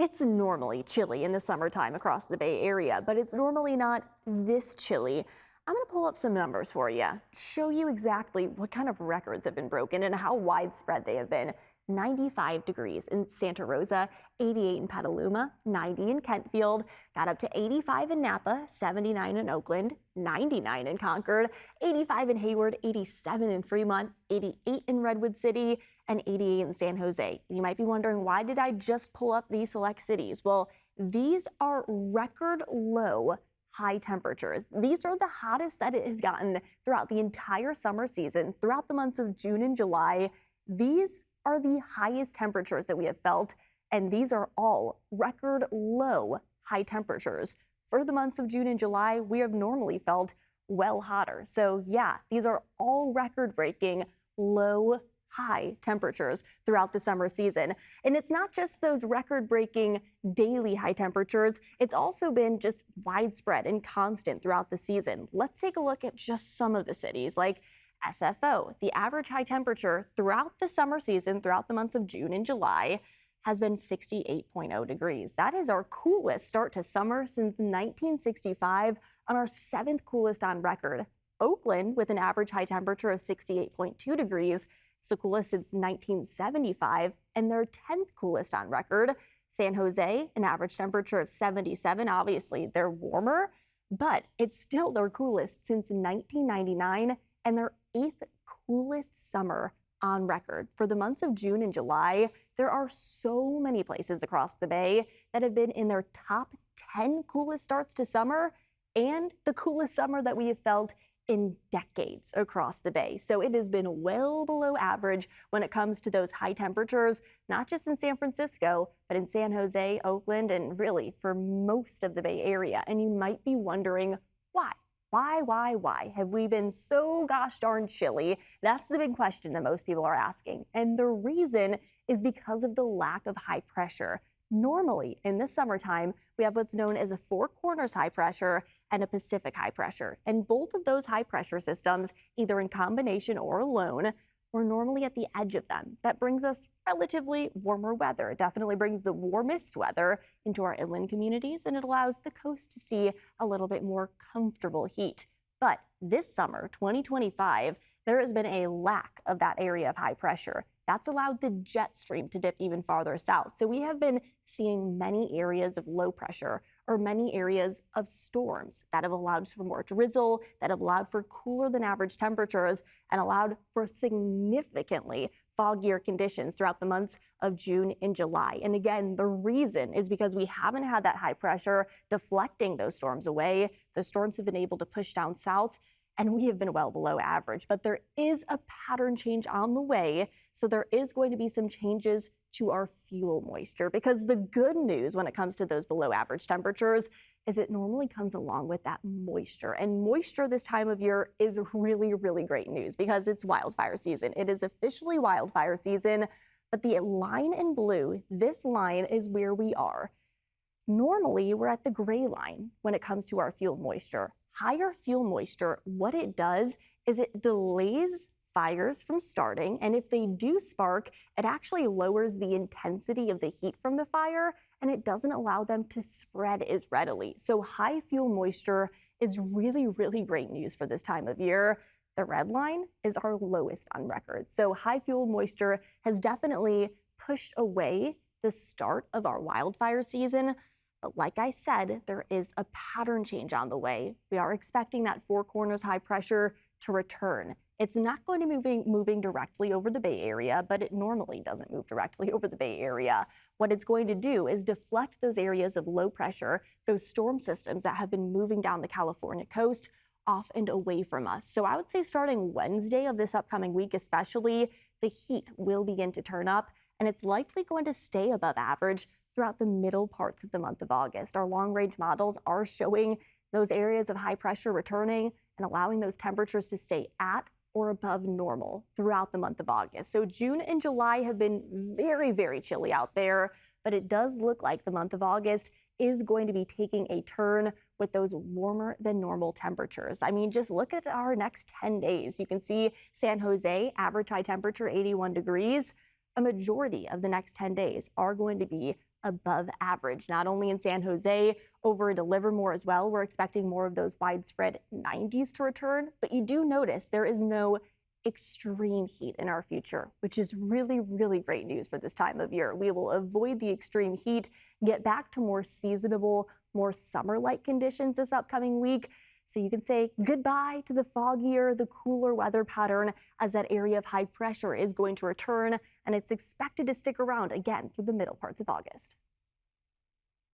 It's normally chilly in the summertime across the Bay Area, but it's normally not this chilly. I'm going to pull up some numbers for you, show you exactly what kind of records have been broken and how widespread they have been. 95 degrees in Santa Rosa, 88 in Petaluma, 90 in Kentfield, got up to 85 in Napa, 79 in Oakland, 99 in Concord, 85 in Hayward, 87 in Fremont, 88 in Redwood City, and 88 in San Jose. You might be wondering, why did I just pull up these select cities? Well, these are record low high temperatures. These are the hottest that it has gotten throughout the entire summer season, throughout the months of June and July. These are the highest temperatures that we have felt, and these are all record low high temperatures. For the months of June and July, we have normally felt well hotter. So yeah, these are all record-breaking low high temperatures throughout the summer season. And it's not just those record-breaking daily high temperatures, it's also been just widespread and constant throughout the season. Let's take a look at just some of the cities, like SFO. The average high temperature throughout the summer season, throughout the months of June and July, has been 68.0 degrees. That is our coolest start to summer since 1965 and our 7th coolest on record. Oakland, with an average high temperature of 68.2 degrees, it's the coolest since 1975 and their 10th coolest on record. San Jose, an average temperature of 77. Obviously, they're warmer, but it's still their coolest since 1999 and their 8th coolest summer on record. For the months of June and July, there are so many places across the Bay that have been in their top 10 coolest starts to summer and the coolest summer that we have felt in decades across the Bay. So it has been well below average when it comes to those high temperatures, not just in San Francisco, but in San Jose, Oakland, and really for most of the Bay Area. And you might be wondering why? Why have we been so gosh darn chilly? That's the big question that most people are asking. And the reason is because of the lack of high pressure. Normally, in the summertime, we have what's known as a Four Corners high pressure and a Pacific high pressure. And both of those high pressure systems, either in combination or alone, we're normally at the edge of them. That brings us relatively warmer weather. It definitely brings the warmest weather into our inland communities, and it allows the coast to see a little bit more comfortable heat. But this summer, 2025, there has been a lack of that area of high pressure. That's allowed the jet stream to dip even farther south. So we have been seeing many areas of low pressure or many areas of storms that have allowed for more drizzle, that have allowed for cooler than average temperatures, and allowed for significantly foggier conditions throughout the months of June and July. And again, the reason is because we haven't had that high pressure deflecting those storms away. The storms have been able to push down south, and we have been well below average. But there is a pattern change on the way, so there is going to be some changes to our fuel moisture, because the good news when it comes to those below average temperatures is it normally comes along with that moisture. And moisture this time of year is really, really great news because it's wildfire season. It is officially wildfire season, but the line in blue, this line is where we are. Normally, we're at the gray line when it comes to our fuel moisture. Higher fuel moisture, what it does is it delays fires from starting, and if they do spark, it actually lowers the intensity of the heat from the fire, and it doesn't allow them to spread as readily. So high fuel moisture is really, really great news for this time of year. The red line is our lowest on record. So high fuel moisture has definitely pushed away the start of our wildfire season. But like I said, there is a pattern change on the way. We are expecting that Four Corners high pressure to return. It's not going to be moving directly over the Bay Area, but it normally doesn't move directly over the Bay Area. What it's going to do is deflect those areas of low pressure, those storm systems that have been moving down the California coast, off and away from us. So I would say starting Wednesday of this upcoming week especially, the heat will begin to turn up, and it's likely going to stay above average throughout the middle parts of the month of August. Our long-range models are showing those areas of high pressure returning and allowing those temperatures to stay at or above normal throughout the month of August. So June and July have been very, very chilly out there, but it does look like the month of August is going to be taking a turn with those warmer than normal temperatures. I mean, just look at our next 10 days. You can see San Jose, average high temperature 81 degrees. A majority of the next 10 days are going to be above average, not only in San Jose, over at Livermore as well. We're expecting more of those widespread 90s to return, but you do notice there is no extreme heat in our future, which is really, really great news for this time of year. We will avoid the extreme heat, get back to more seasonable, more summer-like conditions this upcoming week. So you can say goodbye to the foggier, the cooler weather pattern as that area of high pressure is going to return, and it's expected to stick around again through the middle parts of August.